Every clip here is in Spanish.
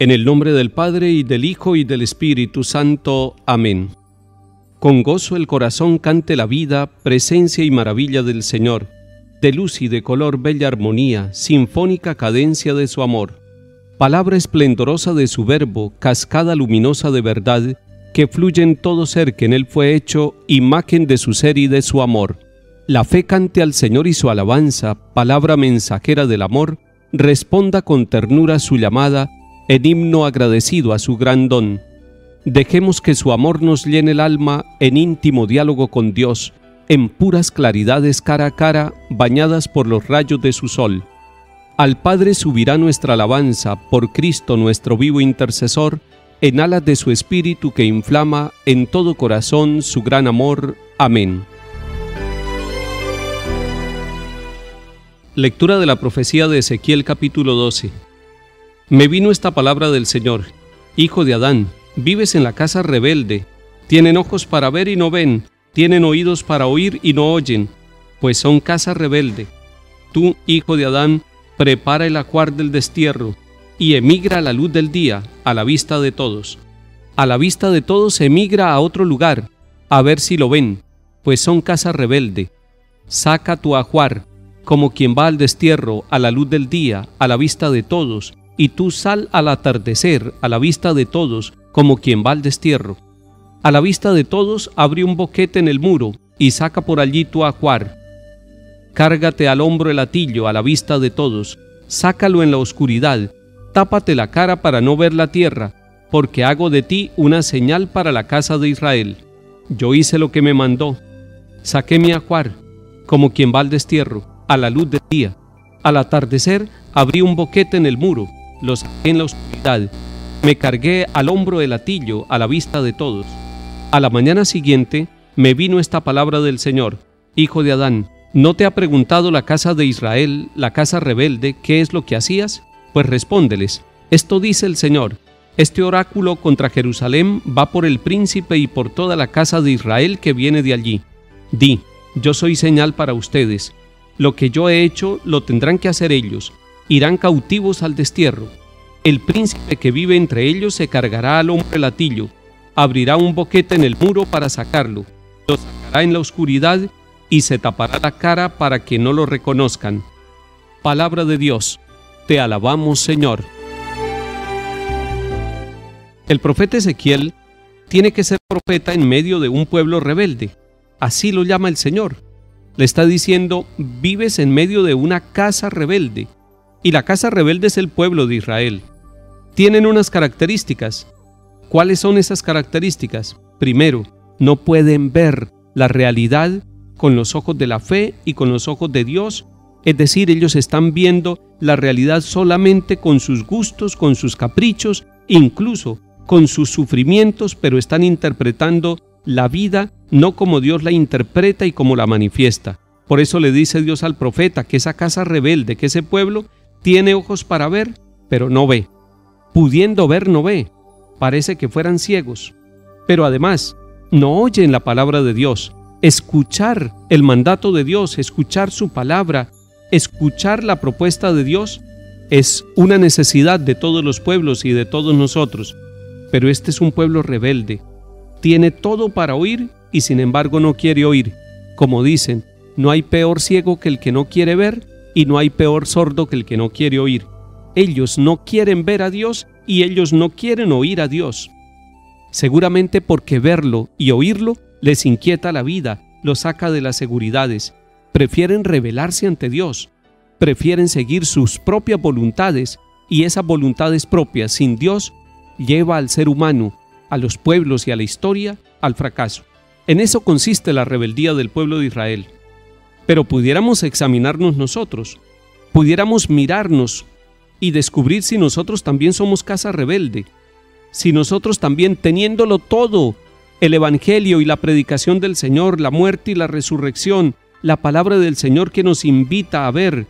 En el nombre del Padre, y del Hijo, y del Espíritu Santo. Amén. Con gozo el corazón cante la vida, presencia y maravilla del Señor. De luz y de color bella armonía, sinfónica cadencia de su amor. Palabra esplendorosa de su verbo, cascada luminosa de verdad, que fluye en todo ser que en él fue hecho, imagen de su ser y de su amor. La fe cante al Señor y su alabanza, palabra mensajera del amor, responda con ternura su llamada, en himno agradecido a su gran don. Dejemos que su amor nos llene el alma en íntimo diálogo con Dios, en puras claridades cara a cara, bañadas por los rayos de su sol. Al Padre subirá nuestra alabanza, por Cristo nuestro vivo intercesor, en alas de su Espíritu que inflama en todo corazón su gran amor. Amén. Lectura de la profecía de Ezequiel capítulo 12. Me vino esta palabra del Señor: Hijo de Adán, vives en la casa rebelde. Tienen ojos para ver y no ven, tienen oídos para oír y no oyen, pues son casa rebelde. Tú, hijo de Adán, prepara el ajuar del destierro, y emigra a la luz del día, a la vista de todos. A la vista de todos emigra a otro lugar, a ver si lo ven, pues son casa rebelde. Saca tu ajuar, como quien va al destierro, a la luz del día, a la vista de todos, y tú sal al atardecer, a la vista de todos, como quien va al destierro. A la vista de todos abre un boquete en el muro, y saca por allí tu ajuar. Cárgate al hombro el hatillo a la vista de todos, sácalo en la oscuridad, tápate la cara para no ver la tierra, porque hago de ti una señal para la casa de Israel. Yo hice lo que me mandó, saqué mi ajuar, como quien va al destierro, a la luz del día. Al atardecer abrí un boquete en el muro, lo saqué en la oscuridad, me cargué al hombro el hatillo a la vista de todos. A la mañana siguiente me vino esta palabra del Señor: Hijo de Adán, ¿no te ha preguntado la casa de Israel, la casa rebelde, qué es lo que hacías? Pues respóndeles: esto dice el Señor, este oráculo contra Jerusalén va por el príncipe y por toda la casa de Israel que viene de allí. Di: yo soy señal para ustedes, lo que yo he hecho lo tendrán que hacer ellos, irán cautivos al destierro. El príncipe que vive entre ellos se cargará al hombro el hatillo, abrirá un boquete en el muro para sacarlo, lo sacará en la oscuridad y se tapará la cara para que no lo reconozcan. Palabra de Dios. Te alabamos, Señor. El profeta Ezequiel tiene que ser profeta en medio de un pueblo rebelde. Así lo llama el Señor. Le está diciendo: vives en medio de una casa rebelde. Y la casa rebelde es el pueblo de Israel. Tienen unas características. ¿Cuáles son esas características? Primero, no pueden ver la realidad con los ojos de la fe y con los ojos de Dios. Es decir, ellos están viendo la realidad solamente con sus gustos, con sus caprichos, incluso con sus sufrimientos, pero están interpretando la vida no como Dios la interpreta y como la manifiesta. Por eso le dice Dios al profeta que esa casa rebelde, que ese pueblo tiene ojos para ver, pero no ve. Pudiendo ver, no ve. Parece que fueran ciegos. Pero además, no oyen la palabra de Dios. Escuchar el mandato de Dios, escuchar su palabra, escuchar la propuesta de Dios, es una necesidad de todos los pueblos y de todos nosotros. Pero este es un pueblo rebelde. Tiene todo para oír y sin embargo no quiere oír. Como dicen, no hay peor ciego que el que no quiere ver, y no hay peor sordo que el que no quiere oír. Ellos no quieren ver a Dios y ellos no quieren oír a Dios. Seguramente porque verlo y oírlo les inquieta la vida, los saca de las seguridades. Prefieren rebelarse ante Dios, prefieren seguir sus propias voluntades, y esas voluntades propias sin Dios lleva al ser humano, a los pueblos y a la historia al fracaso. En eso consiste la rebeldía del pueblo de Israel. Pero pudiéramos examinarnos nosotros, pudiéramos mirarnos y descubrir si nosotros también somos casa rebelde, si nosotros también, teniéndolo todo, el Evangelio y la predicación del Señor, la muerte y la resurrección, la palabra del Señor que nos invita a ver,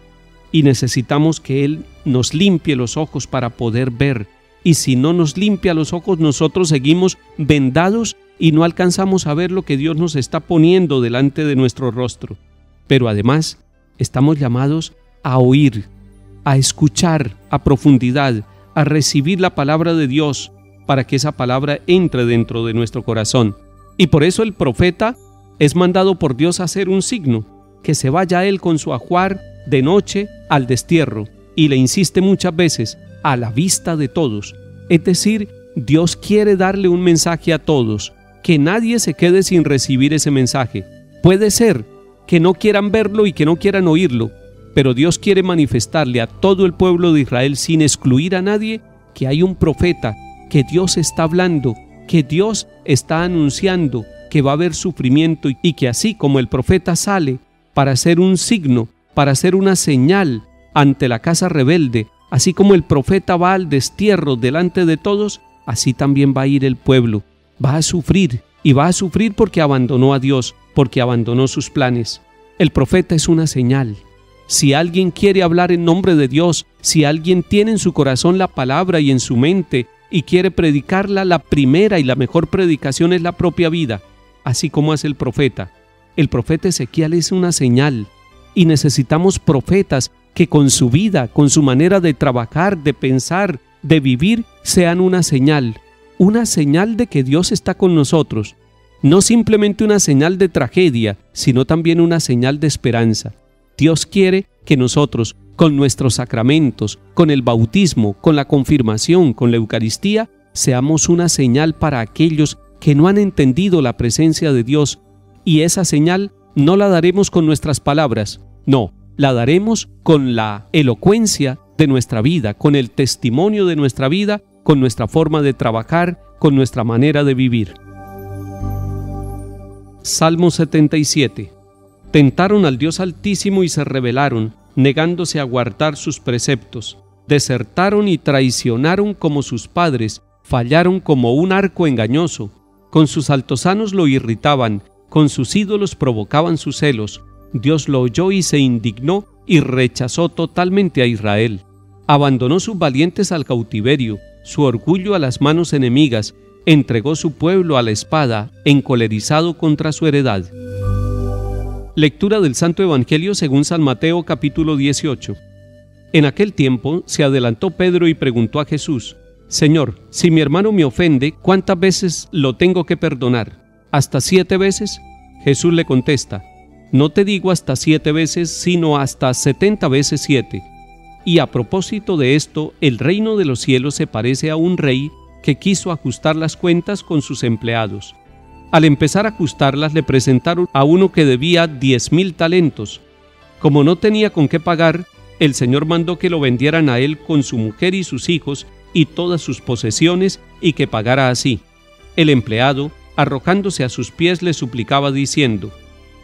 y necesitamos que Él nos limpie los ojos para poder ver, y si no nos limpia los ojos, nosotros seguimos vendados y no alcanzamos a ver lo que Dios nos está poniendo delante de nuestro rostro. Pero además, estamos llamados a oír, a escuchar a profundidad, a recibir la palabra de Dios para que esa palabra entre dentro de nuestro corazón. Y por eso el profeta es mandado por Dios a hacer un signo, que se vaya él con su ajuar de noche al destierro, y le insiste muchas veces, a la vista de todos. Es decir, Dios quiere darle un mensaje a todos, que nadie se quede sin recibir ese mensaje. Puede ser que no quieran verlo y que no quieran oírlo, pero Dios quiere manifestarle a todo el pueblo de Israel, sin excluir a nadie, que hay un profeta, que Dios está hablando, que Dios está anunciando, que va a haber sufrimiento y que así como el profeta sale para hacer un signo, para hacer una señal ante la casa rebelde, así como el profeta va al destierro delante de todos, así también va a ir el pueblo. Va a sufrir, y va a sufrir porque abandonó a Dios, porque abandonó sus planes. El profeta es una señal. Si alguien quiere hablar en nombre de Dios, si alguien tiene en su corazón la palabra y en su mente y quiere predicarla, la primera y la mejor predicación es la propia vida, así como hace el profeta. El profeta Ezequiel es una señal y necesitamos profetas que con su vida, con su manera de trabajar, de pensar, de vivir, sean una señal de que Dios está con nosotros. No simplemente una señal de tragedia, sino también una señal de esperanza. Dios quiere que nosotros, con nuestros sacramentos, con el bautismo, con la confirmación, con la Eucaristía, seamos una señal para aquellos que no han entendido la presencia de Dios. Y esa señal no la daremos con nuestras palabras, no, la daremos con la elocuencia de nuestra vida, con el testimonio de nuestra vida, con nuestra forma de trabajar, con nuestra manera de vivir. Salmo 77. Tentaron al Dios Altísimo y se rebelaron, negándose a guardar sus preceptos. Desertaron y traicionaron como sus padres, fallaron como un arco engañoso. Con sus altosanos lo irritaban, con sus ídolos provocaban sus celos. Dios lo oyó y se indignó y rechazó totalmente a Israel. Abandonó sus valientes al cautiverio, su orgullo a las manos enemigas, entregó su pueblo a la espada, encolerizado contra su heredad. Lectura del Santo Evangelio según San Mateo capítulo 18. En aquel tiempo se adelantó Pedro y preguntó a Jesús: Señor, si mi hermano me ofende, ¿cuántas veces lo tengo que perdonar? ¿Hasta 7 veces? Jesús le contesta: No te digo hasta 7 veces, sino hasta 70 veces 7. Y a propósito de esto, el reino de los cielos se parece a un rey que quiso ajustar las cuentas con sus empleados. Al empezar a ajustarlas, le presentaron a uno que debía 10,000 talentos. Como no tenía con qué pagar, el Señor mandó que lo vendieran a él con su mujer y sus hijos y todas sus posesiones, y que pagara así. El empleado, arrojándose a sus pies, le suplicaba diciendo: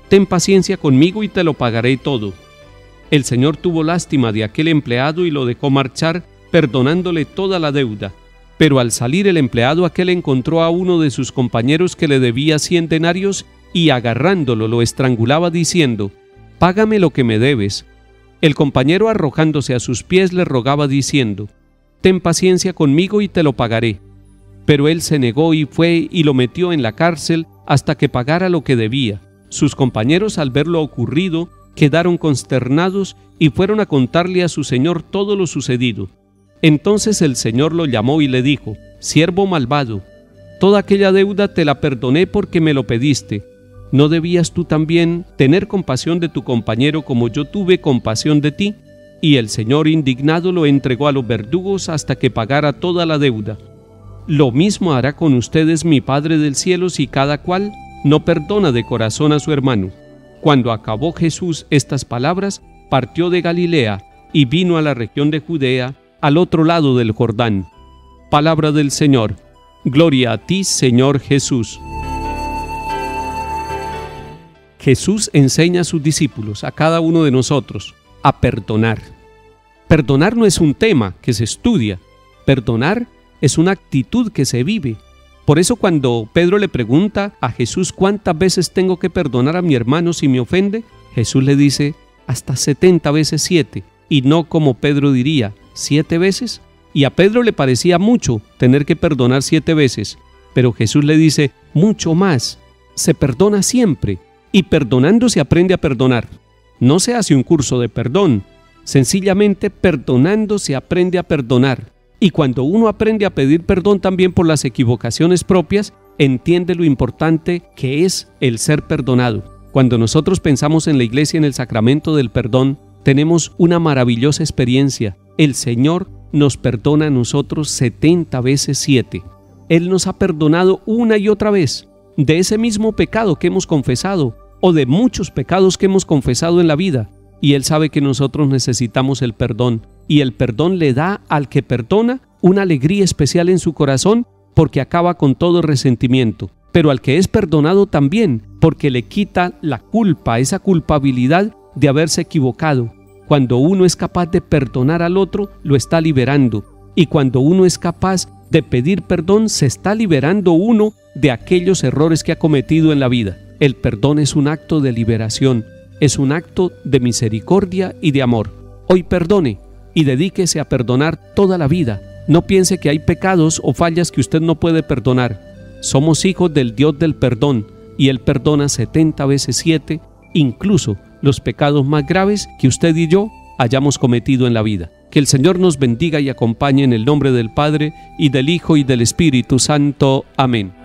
Ten paciencia conmigo y te lo pagaré todo. El Señor tuvo lástima de aquel empleado y lo dejó marchar, perdonándole toda la deuda. Pero al salir el empleado aquel encontró a uno de sus compañeros que le debía 100 denarios y agarrándolo lo estrangulaba diciendo: Págame lo que me debes. El compañero, arrojándose a sus pies, le rogaba diciendo: Ten paciencia conmigo y te lo pagaré. Pero él se negó y fue y lo metió en la cárcel hasta que pagara lo que debía. Sus compañeros, al ver lo ocurrido, quedaron consternados y fueron a contarle a su señor todo lo sucedido. Entonces el Señor lo llamó y le dijo: Siervo malvado, toda aquella deuda te la perdoné porque me lo pediste. ¿No debías tú también tener compasión de tu compañero como yo tuve compasión de ti? Y el Señor, indignado, lo entregó a los verdugos hasta que pagara toda la deuda. Lo mismo hará con ustedes mi Padre del cielo si cada cual no perdona de corazón a su hermano. Cuando acabó Jesús estas palabras, partió de Galilea y vino a la región de Judea, al otro lado del Jordán. Palabra del Señor. Gloria a ti, Señor Jesús. Jesús enseña a sus discípulos, a cada uno de nosotros, a perdonar. Perdonar no es un tema que se estudia. Perdonar es una actitud que se vive. Por eso cuando Pedro le pregunta a Jesús: ¿cuántas veces tengo que perdonar a mi hermano si me ofende? Jesús le dice: hasta 70 veces 7. Y no como Pedro diría, 7 veces. Y a Pedro le parecía mucho tener que perdonar 7 veces. Pero Jesús le dice: mucho más. Se perdona siempre. Y perdonando se aprende a perdonar. No se hace un curso de perdón. Sencillamente perdonando se aprende a perdonar. Y cuando uno aprende a pedir perdón también por las equivocaciones propias, entiende lo importante que es el ser perdonado. Cuando nosotros pensamos en la iglesia, en el sacramento del perdón, tenemos una maravillosa experiencia. El Señor nos perdona a nosotros 70 veces 7. Él nos ha perdonado una y otra vez de ese mismo pecado que hemos confesado o de muchos pecados que hemos confesado en la vida. Y Él sabe que nosotros necesitamos el perdón. Y el perdón le da al que perdona una alegría especial en su corazón porque acaba con todo resentimiento. Pero al que es perdonado también, porque le quita la culpa, esa culpabilidad de haberse equivocado. Cuando uno es capaz de perdonar al otro, lo está liberando. Y cuando uno es capaz de pedir perdón, se está liberando uno de aquellos errores que ha cometido en la vida. El perdón es un acto de liberación, es un acto de misericordia y de amor. Hoy perdone y dedíquese a perdonar toda la vida. No piense que hay pecados o fallas que usted no puede perdonar. Somos hijos del Dios del perdón y Él perdona 70 veces 7, incluso los pecados más graves que usted y yo hayamos cometido en la vida. Que el Señor nos bendiga y acompañe en el nombre del Padre, y del Hijo, y del Espíritu Santo. Amén.